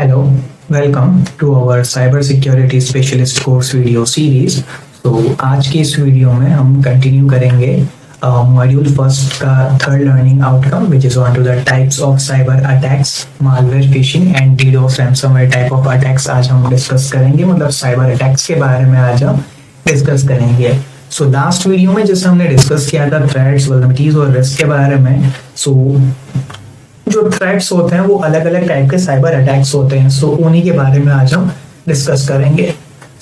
Hello, welcome to our cyber security specialist course video series. तो आज के इस वीडियो में हम कंटिन्यू करेंगे मॉड्यूल फर्स्ट का third learning outcome which is on to the types of cyber attacks, malware, phishing and DDoS ransomware type of attacks आज हम डिस्कस करेंगे। मतलब साइबर अटैक्स के बारे में आज हम डिस्कस करेंगे। सो लास्ट वीडियो में जैसे हमने डिस्कस किया था थ्रेट्स, वल्नरेबिलिटीज और रिस्क के बारे में। जो थ्रेट्स होते हैं वो अलग अलग टाइप के साइबर अटैक्स होते हैं। उन्हीं के बारे में आज हम डिस्कस करेंगे।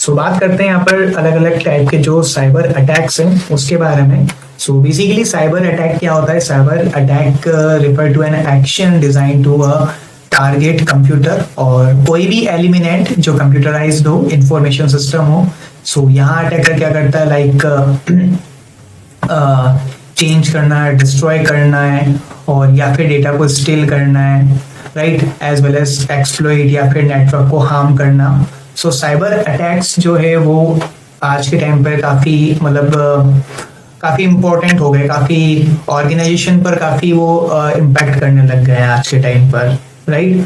बात करते हैं यहाँ पर अलग अलग टाइप के जो साइबर अटैक्स हैं उसके बारे में। बेसिकली साइबर अटैक क्या होता है? Cyber attack refer to an action design to a target computer और कोई भी एलिमेंट जो कंप्यूटराइज्ड हो, इंफॉर्मेशन सिस्टम हो। यहाँ अटैकर क्या करता है, लाइक चेंज करना है, डिस्ट्रॉय करना है और या फिर डेटा को स्टील करना है, right, as well as exploit या फिर नेटवर्क को हार्म करना। साइबर अटैक्स जो है वो आज के टाइम पर काफ़ी काफ़ी इम्पोर्टेंट हो गए, काफ़ी ऑर्गेनाइजेशन पर काफ़ी वो इम्पैक्ट करने लग गए हैं आज के टाइम पर, राइट।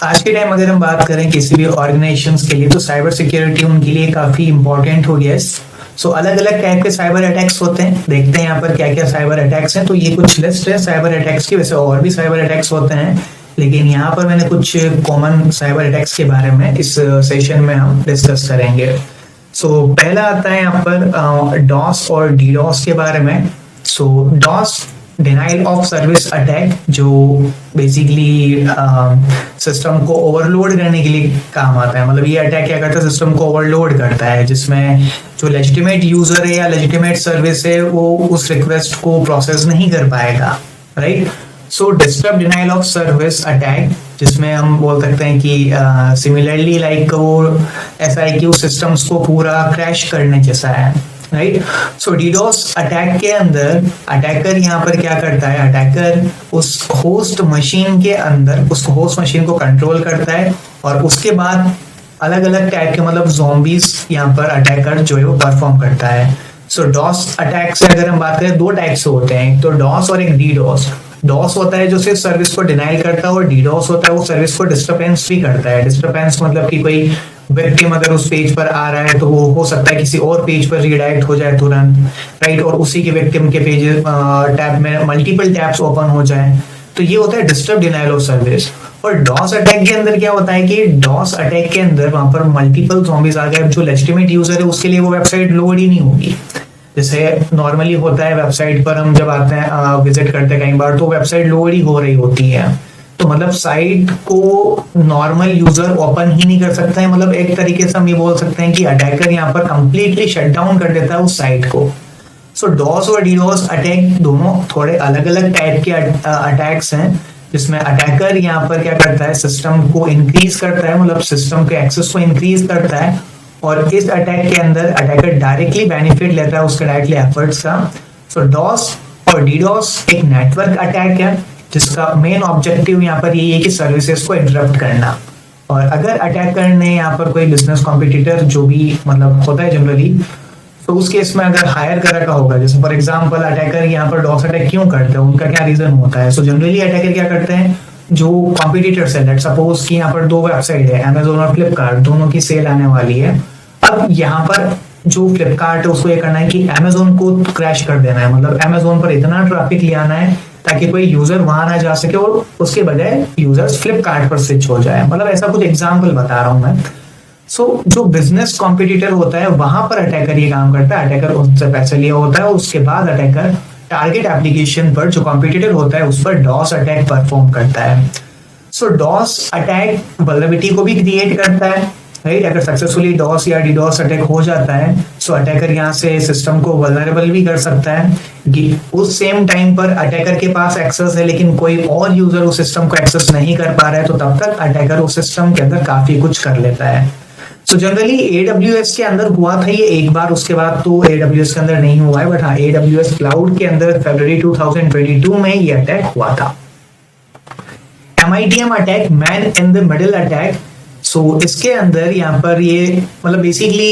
आज के टाइम अगर हम बात करें किसी भी ऑर्गेनाइजेशंस के लिए तो साइबर सिक्योरिटी उनके लिए काफ़ी इम्पोर्टेंट हो गया है। अलग अलग टाइप के साइबर अटैक्स होते हैं। देखते हैं यहाँ पर क्या क्या साइबर अटैक्स हैं। तो ये कुछ लिस्ट है साइबर अटैक्स की, वैसे और भी साइबर अटैक्स होते हैं लेकिन यहाँ पर मैंने कुछ कॉमन साइबर अटैक्स के बारे में इस सेशन में हम डिस्कस करेंगे। पहला आता है यहाँ पर डॉस और डीडॉस के बारे में। DoS denial of service attack, जो बेसिकली सिस्टम को ओवरलोड करने के लिए काम आता है। मतलब ये अटैक क्या करता है, सिस्टम को ओवरलोड करता है, जिसमें जो लेजिटिमेट यूजर है या लेजिटिमेट सर्विस है वो उस रिक्वेस्ट को प्रोसेस नहीं कर पाएगा, right. Disturb denial of service attack, जिसमें हम बोल सकते हैं कि सिमिलरली लाइक वो ऐसा है कि उस सिस्टम्स को पूरा क्रैश करने जैसा है, राइट। डीडोस अटैक के अंदर अटैकर यहाँ पर क्या करता है, अटैकर उस होस्ट मशीन के अंदर उस होस्ट मशीन को कंट्रोल करता है और उसके बाद अलग अलग टाइप के मतलब ज़ॉम्बीज यहाँ पर अटैकर जो है वो परफॉर्म करता है। डॉस अटैक से अगर हम बात करें दो टाइप से होते हैं, एक तो डॉस और एक डीडोस। डॉस होता है जो सिर्फ सर्विस को डिनाइल करता है और डीडोस होता है वो सर्विस को डिस्टर्बेंस भी करता है। डिस्टर्बेंस मतलब कि कोई विक्टिम अगर उस पेज पर आ रहा है तो वो हो सकता है किसी और पेज पर रीडायरेक्ट हो जाए तुरंत, राइट, और उसी के विक्टिम के पेज टैब में मल्टीपल टैब्स ओपन हो जाए। तो ये होता है डिस्टर्ब डिनाइल ऑफ सर्विस। और डॉस अटैक के अंदर क्या होता है कि डॉस अटैक के अंदर वहां पर मल्टीपल ज़ॉम्बीज आ गए, जो लेजिटिमेट यूजर है उसके लिए वो वेबसाइट लोड ही नहीं होगी। जैसे नॉर्मली होता है वेबसाइट पर हम जब आते हैं विजिट करते हैं कई बार तो वेबसाइट लोड ही हो रही होती है, तो मतलब साइट को नॉर्मल यूजर ओपन ही नहीं कर सकता है। मतलब एक तरीके से हम ये बोल सकते हैं कि अटैकर यहाँ पर कंप्लीटली शट डाउन कर देता है उस साइट को। डॉस और डीडोस अटैक दोनों थोड़े अलग अलग टाइप के अटैक्स हैं, जिसमें अटैकर यहाँ पर क्या करता है, सिस्टम को इंक्रीज करता है, मतलब सिस्टम के एक्सेस को इंक्रीज करता है और इस अटैक के अंदर अटैकर डायरेक्टली बेनिफिट लेता है उसके डायरेक्टली एफर्ट्स का। डॉस और डीडोस एक नेटवर्क अटैक है जिसका मेन ऑब्जेक्टिव यहाँ पर यही है कि सर्विसेज को इंटरप्ट करना। और अगर अटैकर ने यहाँ पर कोई बिजनेस कॉम्पिटिटर जो भी मतलब होता है जनरली, तो उस केस में अगर हायर कर रखा होगा, जैसे फॉर एग्जांपल अटैकर यहाँ पर डॉस अटैक क्यों करते हैं, उनका क्या रीजन होता है। जनरली अटैकर क्या करते हैं, जो कॉम्पिटिटर्स है, लेट्स सपोज कि यहाँ पर दो वेबसाइट है, अमेजोन और फ्लिपकार्ट, दोनों की सेल आने वाली है। अब यहाँ पर जो फ्लिपकार्ट है उसको ये करना है कि अमेजोन को क्रैश कर देना है, मतलब अमेजोन पर इतना ट्रैफिक ले आना है ताकि कोई यूजर वहां ना जा सके और उसके बजाय यूजर्स फ्लिपकार्ट पर स्विच हो जाए। मतलब ऐसा कुछ एग्जांपल बता रहा हूं मैं। जो बिजनेस कॉम्पिटिटर होता है वहां पर अटैकर ये काम करता है, अटैकर उससे पैसे लिया होता है और उसके बाद अटैकर टारगेट एप्लीकेशन पर जो कॉम्पिटिटर होता है उस पर डॉस अटैक परफॉर्म करता है। डॉस अटैक वल्नरेबिलिटी को भी क्रिएट करता है, राइट। अगर सक्सेसफुली डॉस या डीडॉस अटैक हो जाता है तो अटैकर यहाँ से सिस्टम को वल्नरेबल भी कर सकता है कि उस सेम टाइम पर अटैकर के पास एक्सेस है लेकिन कोई और यूजर उस सिस्टम को एक्सेस नहीं कर पा रहा है, तो तब तक अटैकर उस सिस्टम के अंदर काफी कुछ कर लेता है। जनरली AWS के अंदर हुआ था ये एक बार, उसके बाद तो AWS के अंदर नहीं हुआ है, बट हाँ AWS क्लाउड के अंदर फरवरी 2022 में ये अटैक हुआ था। MITM attack, man in the middle attack. इसके अंदर यहाँ पर ये मतलब बेसिकली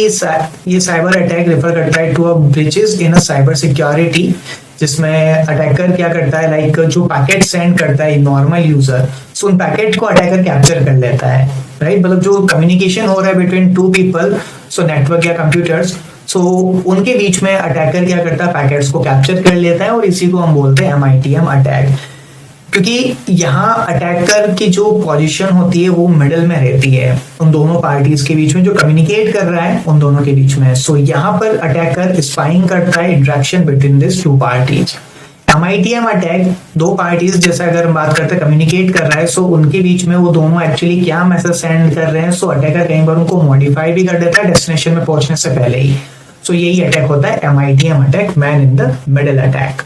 ये साइबर अटैक रेफर करता है to a breaches in a cyber security जिसमें अटैकर क्या करता है, लाइक जो पैकेट सेंड करता है नॉर्मल यूजर, सो उन पैकेट को अटैकर कैप्चर कर लेता है, राइट। मतलब जो कम्युनिकेशन हो रहा है between two people, so network या कंप्यूटर्स, सो उनके बीच में अटैकर क्या करता है, पैकेट्स को कैप्चर कर लेता है, और इसी को हम बोलते हैं MITM अटैक। क्योंकि यहाँ अटैकर की जो पोजीशन होती है वो मिडिल में रहती है उन दोनों पार्टीज के बीच में, जो कम्युनिकेट कर रहा है उन दोनों के बीच में। सो यहाँ पर अटैकर स्पाइंग करता है interaction between this two parties. MITM attack दो पार्टीज, जैसे अगर हम बात करते हैं कम्युनिकेट कर रहा है, सो उनके बीच में वो दोनों एक्चुअली क्या मैसेज सेंड कर रहे हैं, सो अटैकर कई बार उनको मॉडिफाई भी कर देता है डेस्टिनेशन में पहुंचने से पहले ही। सो यही अटैक होता है MITM attack, man in the middle attack.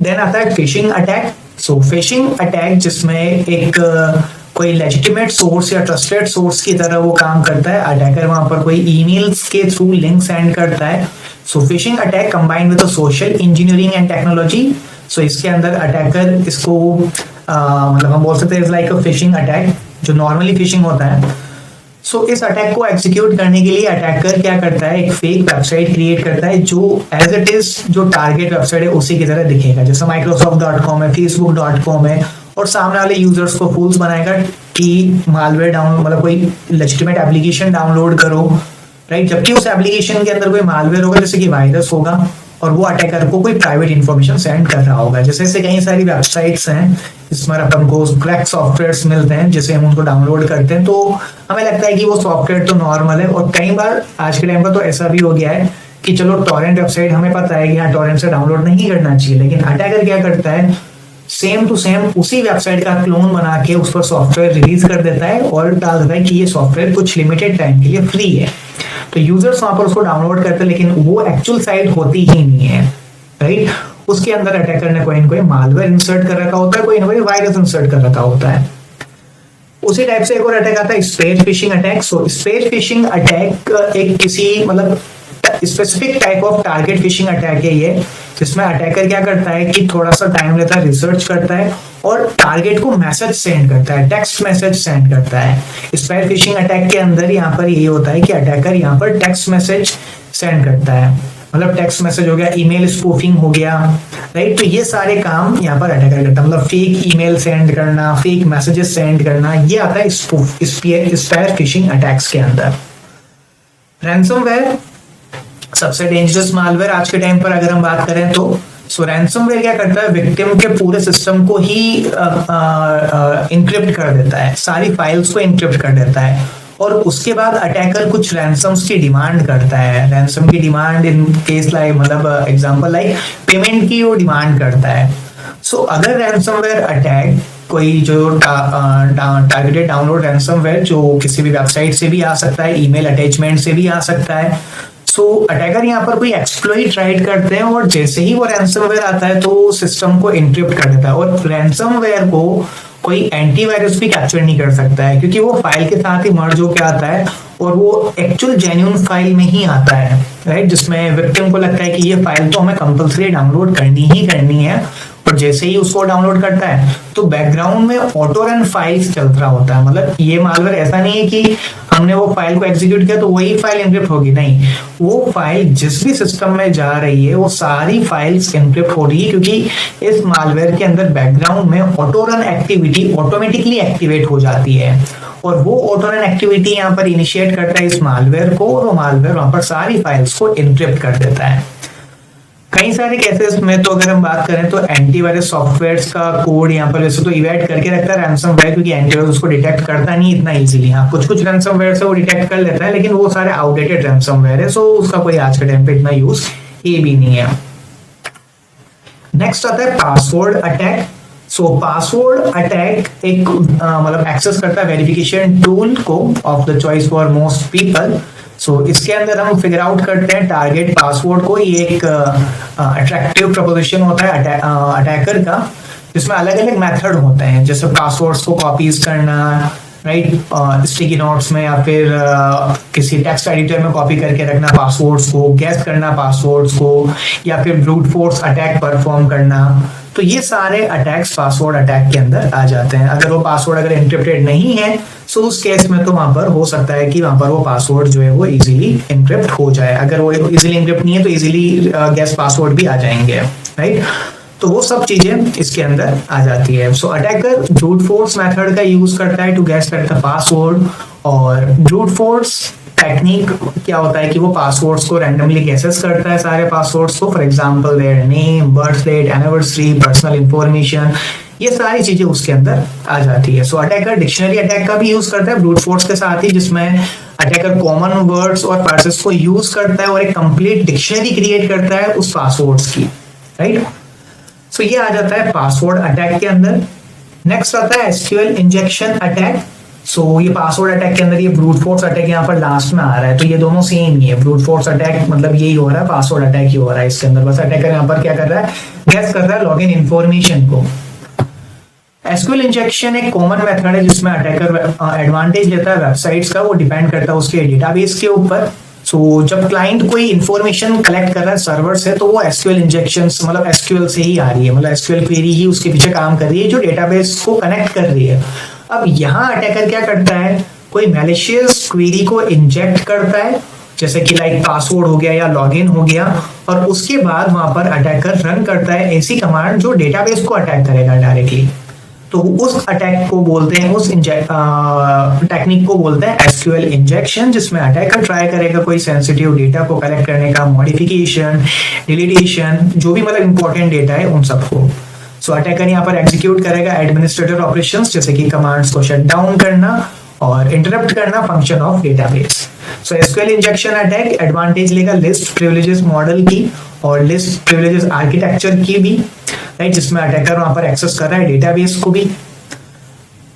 Then आता है phishing attack. So phishing attack जिसमें एक कोई लेजिटिमेट सोर्स या ट्रस्टेड सोर्स की तरह वो काम करता है। अटैकर वहां पर कोई ईमेल्स के थ्रू लिंक सेंड करता है। So phishing attack combined with social engineering and technology. So इसके अंदर अटैकर इसको मतलब हम बोल सकते हैं लाइक अ फिशिंग अटैक, जो नॉर्मली फिशिंग होता है। सो इस अटैक को एग्जीक्यूट करने के लिए अटैकर क्या करता है, एक फेक वेबसाइट क्रिएट करता है जो एज इट इज जो टारगेट वेबसाइट है उसी की तरह दिखेगा, जैसे Microsoft.com है, Facebook.com है, और सामने वाले यूजर्स को फूल्स बनाएगा कि मालवेयर डाउनलोड, मतलब कोई लेजिटिमेट एप्लीकेशन डाउनलोड करो, राइट। जबकि उस एप्लीकेशन के अंदर कोई मालवेयर होगा, जैसे कि वायरस होगा, और वो अटैकर को कोई प्राइवेट इंफॉर्मेशन सेंड कर रहा होगा। जैसे ऐसे कई सारी वेबसाइट्स हैं जिसमें अपन को क्रैक सॉफ्टवेयर्स मिलते हैं, जिसे हम उनको डाउनलोड करते हैं तो हमें लगता है कि वो सॉफ्टवेयर तो नॉर्मल है, और कई बार आज के टाइम पर तो ऐसा भी हो गया है कि चलो टॉरेंट वेबसाइट हमें पता है कि हाँ टॉरेंट से डाउनलोड नहीं करना चाहिए, लेकिन अटैकर क्या करता है, सेम टू सेम उसी वेबसाइट का क्लोन बना के उस पर सॉफ्टवेयर रिलीज कर देता है और डाल देता है कि ये सॉफ्टवेयर कुछ लिमिटेड टाइम के लिए फ्री है। तो यूजर्स वहां पर उसको डाउनलोड करते हैं, लेकिन वो एक्चुअल साइट होती ही नहीं है, राइट। उसके अंदर अटैकर ने कोई न कोई मालवेयर इंसर्ट कर रखा होता है, कोई ना कोई वायरस इंसर्ट कर रखा होता है। उसी टाइप से एक और अटैक आता है स्पेयर फिशिंग अटैक। सो स्पेयर फिशिंग अटैक एक किसी मतलब specific type of target phishing attack है ये, जिसमें अटैकर क्या करता है कि थोड़ा सा टाइम लेता है, रिसर्च करता है और टारगेट को मैसेज सेंड करता है, टेक्स्ट मैसेज सेंड करता है। स्पेयर फिशिंग अटैक के अंदर यहाँ पर ये होता है कि अटैकर यहाँ पर टेक्स्ट मैसेज सेंड करता है, मतलब टेक्स्ट मैसेज हो गया, ईमेल स्पूफिंग हो गया, राइट। तो ये सारे काम यहाँ पर अटैकर करता है, मतलब फेक ईमेल सेंड करना, फेक मैसेजेस सेंड करना, ये आता है स्पेयर फिशिंग अटैक्स के अंदर। रैंसमवेयर सबसे डेंजरस मालवेयर आज के टाइम पर अगर हम बात करें तो। सो रैंसमवेयर क्या करता है, विक्टिम के पूरे सिस्टम को ही इनक्रिप्ट कर देता है, सारी फाइल्स को इनक्रिप्ट कर देता है, और उसके बाद अटैकर कुछ रैंसम्स की डिमांड करता है। रैंसम की डिमांड इन केस लाइक मतलब एग्जांपल लाइक पेमेंट की वो डिमांड करता है। सो अगर रैंसमवेयर अटैक कोई जो टारगेटेड डाउनलोड रैंसमवेयर जो किसी भी वेबसाइट से भी आ सकता है, ईमेल अटैचमेंट से भी आ सकता है। सो अटैकर यहाँ पर कोई एक्सप्लॉइट राइट करते हैं, और जैसे ही वो रैंसमवेयर आता है तो सिस्टम को इनक्रिप्ट कर देता है, और रैंसमवेयर को कोई एंटीवायरस भी कैप्चर नहीं कर सकता है, क्योंकि वो फाइल के साथ ही मर्ज होकर आता है और वो एक्चुअल जेन्युइन फाइल में ही आता है, राइट। जिसमें विक्टिम को लगता है कि ये फाइल तो हमें कंपल्सरी डाउनलोड करनी ही करनी है, और जैसे ही उसको डाउनलोड करता है तो बैकग्राउंड में ऑटो रन फाइल्स चल रहा होता है। मतलब ये मालवेयर ऐसा नहीं है कि हमने वो फाइल को एग्जीक्यूट किया तो वही फाइल एनक्रिप्ट होगी, नहीं, वो फाइल जिस भी सिस्टम में जा रही है वो सारी फाइल्स एनक्रिप्ट हो रही है, क्योंकि इस मालवेयर के अंदर बैकग्राउंड में auto run activity automatically activate हो जाती है, और वो ऑटो रन एक्टिविटी यहाँ पर इनिशिएट करता है इस मालवेयर को, और वो मालवेयर वहां पर सारी फाइल्स को एनक्रिप्ट कर देता है। कई सारे केसेस में तो अगर हम बात करें तो एंटीवायरस सॉफ्टवेयर्स का कोड यहाँ पर वैसे तो इवैड करके रखता है रैंसमवेयर, क्योंकि एंटीवायरस उसको डिटेक्ट करता नहीं इतना इजीली। हाँ, कुछ कुछ रैंसमवेयर से वो डिटेक्ट कर लेता है, लेकिन वो सारे आउटडेटेड रैंसमवेयर है, सो उसका कोई आज के टाइम पे इतना यूज ये भी नहीं है। नेक्स्ट आता है password attack. So password attack एक मतलब एक्सेस करता है वेरिफिकेशन टूल को of the choice for most people. So इसके अंदर हम फिगर आउट करते हैं टारगेट पासवर्ड को। ये एक अट्रैक्टिव प्रपोजिशन होता है अटैकर का, जिसमें अलग अलग मेथड होते हैं, जैसे पासवर्ड्स को कॉपीज करना, राइट, स्टिकी नोट्स में या फिर किसी टेक्स्ट एडिटर में कॉपी करके रखना पासवर्ड्स को, गैस करना पासवर्ड्स को, या फिर ब्रूट फोर्स अटैक परफॉर्म करना। तो ये सारे अटैक्स पासवर्ड अटैक के अंदर आ जाते हैं। अगर वो पासवर्ड अगर एनक्रिप्टेड नहीं है तो उस केस में तो वहां पर हो सकता है कि वहां पर वो पासवर्ड जो है वो इजीली एनक्रिप्ट हो जाए। अगर वो इजीली एनक्रिप्ट नहीं है तो इजीली गैस पासवर्ड भी आ जाएंगे, राइट। तो वो सब चीजें इसके अंदर आ जाती है। So attacker brute force method का यूज करता है to guess at the password, और ब्रूट फोर्स टेक्निक क्या होता है कि वो पासवर्ड्स को रैंडमली गेसेस करता है, सारे पासवर्ड्स को, for example their name, birth date, anniversary, personal information, ये सारी चीजें उसके अंदर आ जाती है। सो अटैकर डिक्शनरी अटैक का भी यूज करता है ब्रूट फोर्स के साथ ही, जिसमें अटैकर कॉमन वर्ड्स और फ्रेजेस को यूज करता है और एक कंप्लीट डिक्शनरी क्रिएट करता है उस पासवर्ड्स की, राइट। सो ये आ जाता है पासवर्ड अटैक के अंदर। नेक्स्ट आता है एसक्यूएल इंजेक्शन अटैक। सो ये पासवर्ड अटैक के अंदर ये ब्रूट फोर्स अटैक यहाँ पर लास्ट में आ रहा है, तो ये दोनों सेम ही है। ब्रूट फोर्स अटैक मतलब यही हो रहा है, पासवर्ड अटैक ही हो रहा है इसके अंदर, बस अटैकर यहाँ पर क्या कर रहा है, गेस कर रहा है लॉगिन इंफॉर्मेशन को। एसक्यूएल इंजेक्शन एक कॉमन मेथड है जिसमें अटैकर एडवांटेज लेता है वेबसाइट्स का, वो डिपेंड करता है उसके डेटाबेस के ऊपर। सो जब क्लाइंट कोई इंफॉर्मेशन कलेक्ट कर रहा है सर्वर से, तो वो एसक्यूएल इंजेक्शंस मतलब एसक्यूएल से ही आ रही है, मतलब एसक्यूएल क्वेरी ही उसके पीछे काम कर रही है जो डेटाबेस को कनेक्ट कर रही है। अब यहाँ अटैकर क्या करता है, कोई मैलिशियस क्वेरी को इंजेक्ट करता है, जैसे कि लाइक पासवर्ड हो गया या लॉगिन हो गया, और उसके बाद वहां पर अटैकर रन करता है ऐसी कमांड जो डेटाबेस को अटैक करेगा डायरेक्टली। तो उस अटैक को बोलते हैं, उस टेक्निक को बोलते हैं एसक्यूएल इंजेक्शन, जिसमें अटैकर ट्राई करेगा कोई सेंसिटिव डेटा को कलेक्ट करने का, मॉडिफिकेशन, डिलीटेशन, जो भी मतलब इंपॉर्टेंट डेटा है उन सबको। सो अटैकर यहाँ पर एग्जीक्यूट करेगा एडमिनिस्ट्रेटर ऑपरेशंस, जैसे कि कमांड्स को शट डाउन करना और इंटरप्ट करना function of database. So SQL injection attack advantage लेगा लिस्ट प्रिविलेजेस मॉडल की और लिस्ट प्रिविलेजेस आर्किटेक्चर की भी, राइट, जिसमें अटैकर वहां पर एक्सेस कर रहा है डेटाबेस को भी।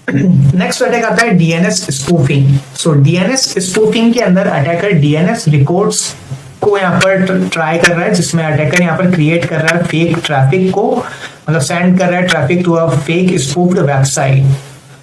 नेक्स्ट अटैक आता है डीएनएस स्पूफिंग। सो डीएनएस स्पूफिंग के अंदर अटैकर डीएनएस रिकॉर्ड्स को यहाँ पर ट्राई कर रहा है, जिसमें अटैकर यहाँ पर क्रिएट कर रहा है फेक ट्रैफिक को, मतलब सेंड कर रहा है traffic to a fake spoofed website.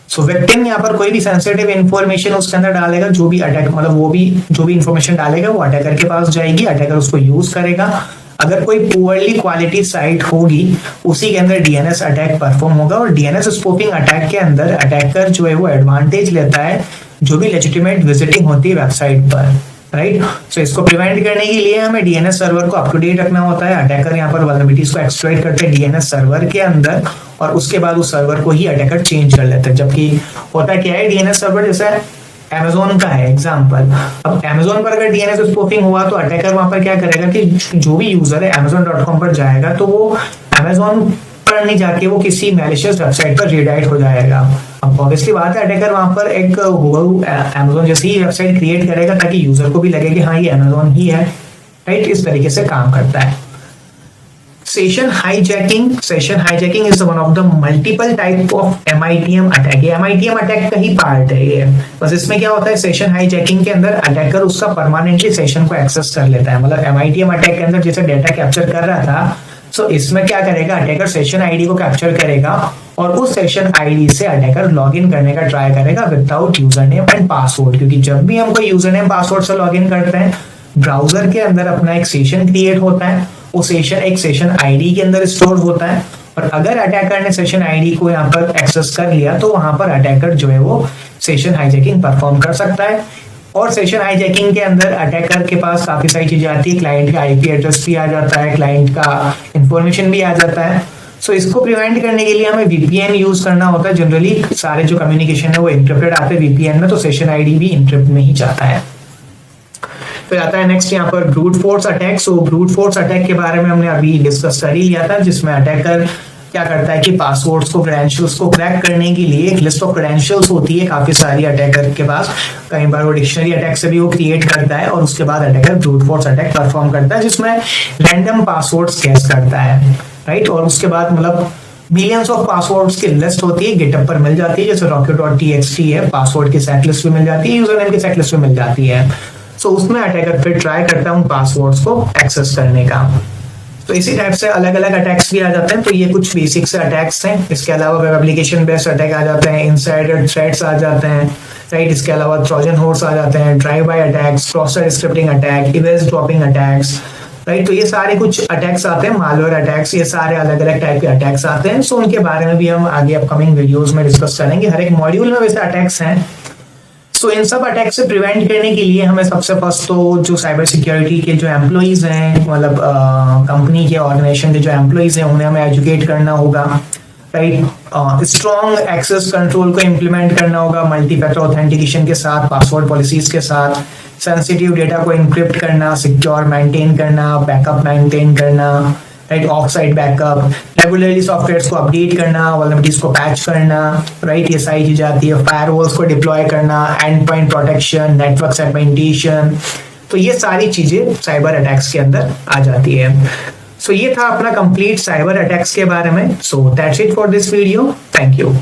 So victim यहाँ पर कोई भी सेंसिटिव इंफॉर्मेशन उसके अंदर डालेगा, जो भी अटैक मतलब वो भी जो भी इंफॉर्मेशन डालेगा वो अटैकर के पास जाएगी, अटैकर उसको यूज करेगा। अगर कोई पुअरली क्वालिटी साइट होगी उसी के अंदर डीएनएस अटैक परफॉर्म होगा, और डीएनएस स्पूफिंग अटैक के अंदर अटैकर जो है वो एडवांटेज लेता है जो भी लेजिटिमेट विजिटिंग होती है वेबसाइट पर, राइट। सो इसको प्रिवेंट करने के लिए हमें डीएनएस सर्वर को अप टू डेट रखना होता है। अटैकर यहाँ पर वल्नरेबिलिटीज को एक्सप्लॉइट करते हैं डीएनएस सर्वर के अंदर, और उसके बाद उस सर्वर को ही अटैकर चेंज कर लेते हैं। जबकि होता क्या है, डीएनएस सर्वर जैसे Amazon का है एग्जाम्पल, अब Amazon पर अगर डीएनएस स्पूफिंग हुआ तो अटैकर वहां पर क्या करेगा कि जो भी यूजर है Amazon.com पर जाएगा तो वो Amazon पर नहीं जाके वो किसी मैलिशियस वेबसाइट पर रीडायरेक्ट हो जाएगा। अब ऑब्वियसली बात है अटैकर वहां पर एक Amazon जैसी ही वेबसाइट क्रिएट करेगा ताकि यूजर को भी लगे कि हाँ ये Amazon ही है, राइट। इस तरीके से काम करता है। Session hijacking is one of the multiple type of MITM attack. ये MITM अटैक का ही पार्ट है ये, बस इसमें क्या होता है सेशन हाईजैकिंग के अंदर अटैकर उसका परमानेंटली सेशन को एक्सेस कर लेता है। मतलब MITM अटैक के अंदर जैसे डेटा कैप्चर कर रहा था, सो इसमें क्या करेगा अटैकर सेशन आईडी को कैप्चर करेगा और उस सेशन आईडी से अटैकर लॉगिन करने का ट्राई करेगा without user name and password, क्योंकि जब भी हम कोई यूजर नेम पासवर्ड से लॉगिन करते हैं ब्राउजर के अंदर अपना एक सेशन क्रिएट होता है, वो सेशन एक सेशन आईडी के अंदर स्टोर होता है, और अगर अटैकर ने सेशन आईडी को यहाँ पर एक्सेस कर लिया तो वहां पर अटैकर जो है वो सेशन हाईजैकिंग परफॉर्म कर सकता है। और सेशन हाईजैकिंग के अंदर अटैकर के पास काफी सारी चीजें आती है, क्लाइंट का आईपी एड्रेस भी आ जाता है, क्लाइंट का इंफॉर्मेशन भी आ जाता है। सो इसको प्रिवेंट करने के लिए हमें VPN यूज करना होता है। जनरली सारे जो कम्युनिकेशन है वो इंक्रिप्टेड आते हैं VPN में, तो सेशन आईडी भी इंक्रिप्ट में ही जाता है। फिर आता है नेक्स्ट यहाँ पर ब्रूट फोर्स अटैक। सो ब्रूट फोर्स अटैक के बारे में हमने अभी डिस्कस कर ही लिया था, जिसमें अटैकर क्या करता है कि पासवर्ड्स को, क्रेडेंशियल्स को क्रैक करने के लिए एक लिस्ट ऑफ क्रेडेंशियल्स होती है काफी सारी अटैकर के पास। कई बार वो डिक्शनरी अटैक से भी वो क्रिएट करता है और उसके बाद attacker brute force attack perform करता है, जिसमें रैंडम पासवर्ड्स गेस करता है, राइट। और उसके बाद मतलब मिलियंस ऑफ पासवर्ड्स की लिस्ट होती है, गिटहब पर मिल जाती है, जैसे rocket.txt है, पासवर्ड की सेट लिस्ट भी मिल जाती है, यूजर नेम की सेट लिस्ट भी मिल जाती है। सो उसमें अटैकर फिर ट्राई करता है उन पासवर्ड्स को एक्सेस करने का। तो इसी टाइप से अलग अलग अटैक्स भी आ जाते हैं। तो ये कुछ बेसिक से अटैक्स हैं। इसके अलावा वेब एप्लीकेशन बेस्ड अटैक आ जाते हैं, इनसाइडर थ्रेट्स आ जाते हैं, राइट। इसके अलावा ट्रोजन हॉर्स आ जाते हैं, drive bye attacks, cross site scripting attack, event dropping attacks, right. तो ये सारे कुछ अटैक्स आते हैं, मालवेयर अटैक्स, ये सारे अलग अलग टाइप के अटैक्स आते हैं। सो उनके बारे में भी हम आगे अपकमिंग वीडियोस में डिस्कस करेंगे। हर एक मॉड्यूल में वैसे अटैक्स हैं। सो इन सब अटैक से प्रिवेंट करने के लिए हमें सबसे फर्स्ट तो जो साइबर सिक्योरिटी के जो एम्प्लॉइज हैं, मतलब कंपनी के ऑर्गेनाइजेशन के जो एम्प्लॉइज हैं, उन्हें हमें एजुकेट करना होगा, राइट। स्ट्रॉन्ग एक्सेस कंट्रोल को इम्प्लीमेंट करना होगा मल्टी फैक्टर ऑथेंटिकेशन के साथ, पासवर्ड पॉलिसीज के साथ, सेंसिटिव डेटा को इंक्रिप्ट करना, सिक्योर मेंटेन करना, बैकअप मेंटेन करना, right, of site backup, regularly softwares को अपडेट करना, वल्नरेबिलिटीज को पैच करना, राइट, ये सारी चीजें आती है। फायरवॉल्स को डिप्लॉय करना, and point protection, network segmentation, तो ये सारी चीजें साइबर अटैक्स के अंदर आ जाती है। सो ये था अपना कंप्लीट साइबर अटैक्स के बारे में। So that's it for this video. Thank you.